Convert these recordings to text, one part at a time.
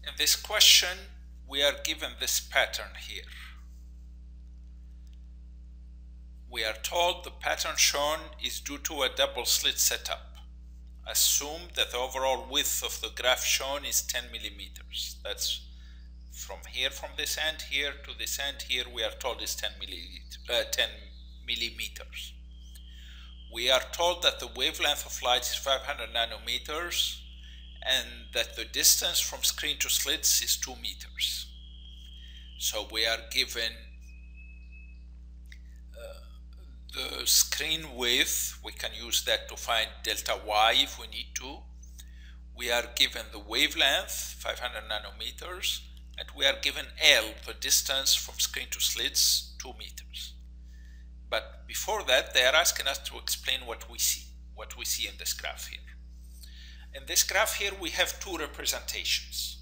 In this question, we are given this pattern here. We are told the pattern shown is due to a double slit setup. Assume that the overall width of the graph shown is 10 millimeters. That's from here, from this end here to this end here, we are told is 10 millimeters. We are told that the wavelength of light is 500 nanometers and that the distance from screen to slits is 2 meters. So we are given the screen width. We can use that to find delta y if we need to. We are given the wavelength, 500 nanometers, and we are given L, the distance from screen to slits, 2 meters. But before that, they are asking us to explain what we see in this graph here. In this graph here, we have two representations.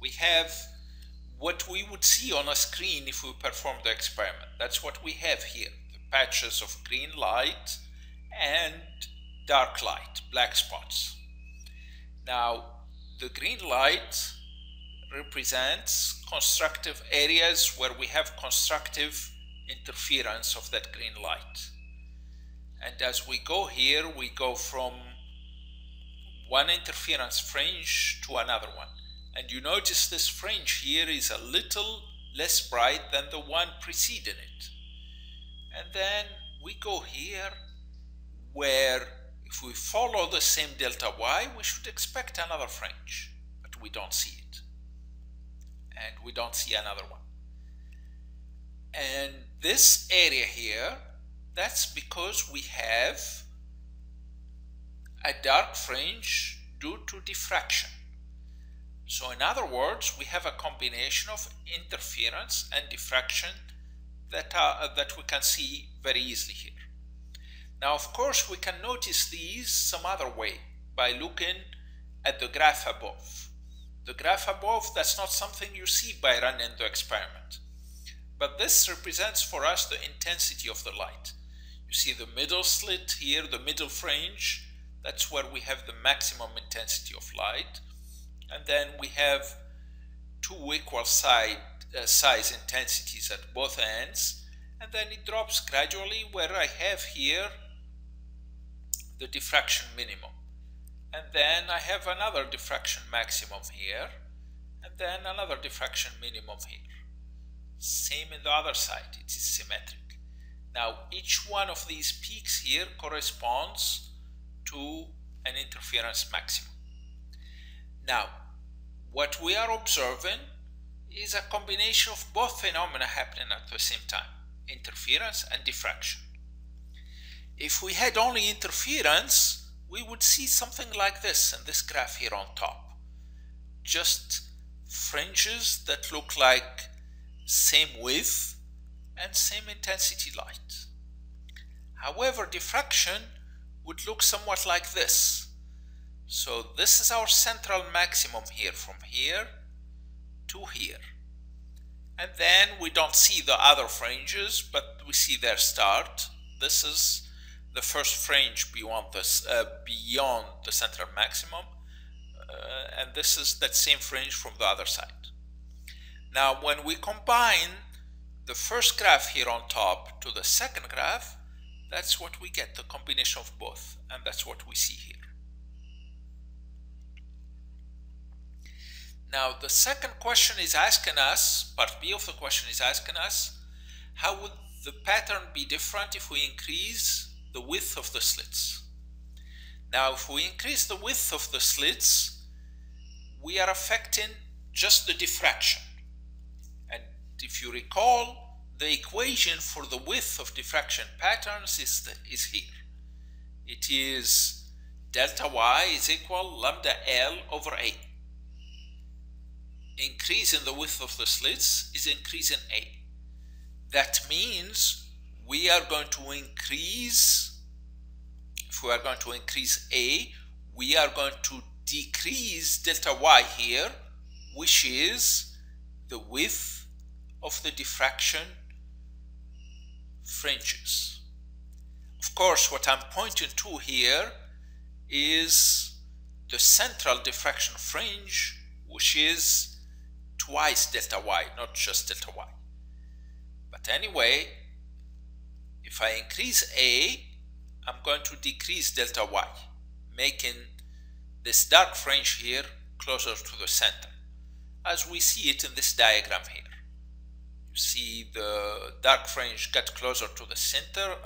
We have what we would see on a screen if we perform the experiment. That's what we have here, the patches of green light and dark light, black spots. Now, the green light represents constructive areas where we have constructive interference of that green light. And as we go here, we go from one interference fringe to another one. And you notice this fringe here is a little less bright than the one preceding it. And then we go here where if we follow the same delta y, we should expect another fringe, but we don't see it. And we don't see another one. And this area here, that's because we have a dark fringe due to diffraction. So in other words, we have a combination of interference and diffraction that we can see very easily here. Now, of course, we can notice these some other way by looking at the graph above. The graph above, that's not something you see by running the experiment. But this represents for us the intensity of the light. You see the middle slit here, the middle fringe, that's where we have the maximum intensity of light. And then we have two equal size intensities at both ends. And then it drops gradually where I have here the diffraction minimum. And then I have another diffraction maximum here. And then another diffraction minimum here. Same in the other side, it is symmetric. Now each one of these peaks here corresponds to an interference maximum. Now, what we are observing is a combination of both phenomena happening at the same time, interference and diffraction. If we had only interference, we would see something like this in this graph here on top. Just fringes that look like same width and same intensity light. However, diffraction would look somewhat like this. So this is our central maximum here, from here to here. And then we don't see the other fringes, but we see their start. This is the first fringe beyond the central maximum. And this is that same fringe from the other side. Now, when we combine the first graph here on top to the second graph, that's what we get, the combination of both, and that's what we see here. Now, the second question is asking us, part B of the question is asking us, how would the pattern be different if we increase the width of the slits? Now, if we increase the width of the slits, we are affecting just the diffraction. And if you recall, the equation for the width of diffraction patterns is here. It is delta y is equal lambda L over A. Increase in the width of the slits is increase in A. That means we are going to increase, if we are going to increase A, we are going to decrease delta y here, which is the width of the diffraction fringes. Of course, what I'm pointing to here is the central diffraction fringe, which is twice delta y, not just delta y. But anyway, if I increase A, I'm going to decrease delta y, making this dark fringe here closer to the center, as we see it in this diagram here. You see the dark fringe got closer to the center,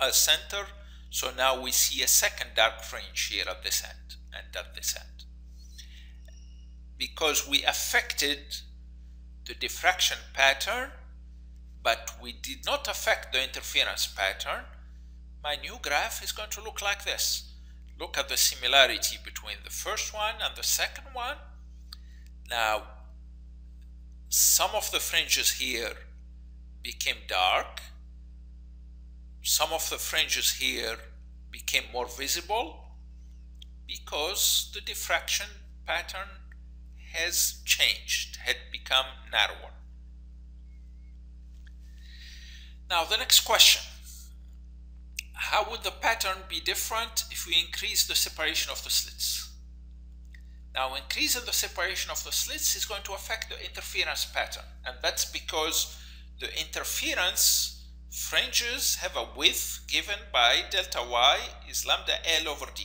so now we see a second dark fringe here at this end and at this end. Because we affected the diffraction pattern, but we did not affect the interference pattern, my new graph is going to look like this. Look at the similarity between the first one and the second one. Now, some of the fringes here became dark. Some of the fringes here became more visible because the diffraction pattern has changed, had become narrower. Now the next question. How would the pattern be different if we increase the separation of the slits? Now, increasing the separation of the slits is going to affect the interference pattern, and that's because the interference fringes have a width given by delta y is lambda L over d.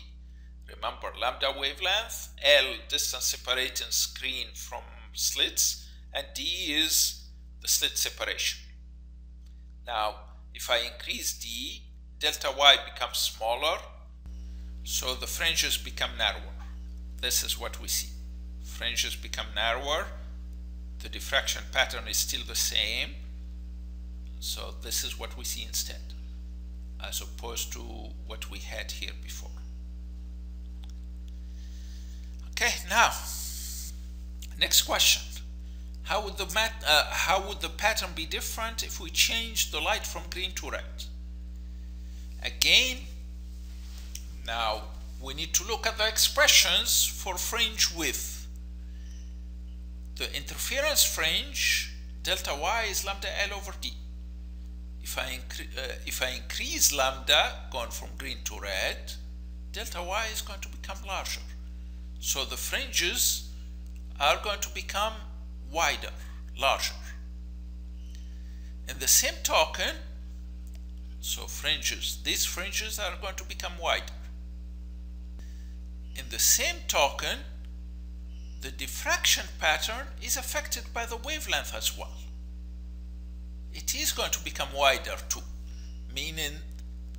Remember, lambda wavelength, L distance separating screen from slits, and d is the slit separation. Now, if I increase d, delta y becomes smaller, so the fringes become narrower. This is what we see. Fringes become narrower, the diffraction pattern is still the same, so this is what we see instead, as opposed to what we had here before. Okay, now, next question. How would the pattern be different if we change the light from green to red? Again, now we need to look at the expressions for fringe width. The interference fringe, delta y is lambda L over d. If I increase lambda, going from green to red, delta y is going to become larger. So the fringes are going to become wider, larger. In the same token, so these fringes are going to become wider. In the same token, the diffraction pattern is affected by the wavelength as well. It is going to become wider too, meaning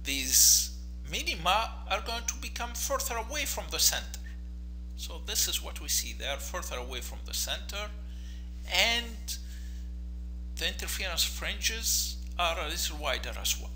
these minima are going to become further away from the center. So this is what we see. They are further away from the center, and the interference fringes are a little wider as well.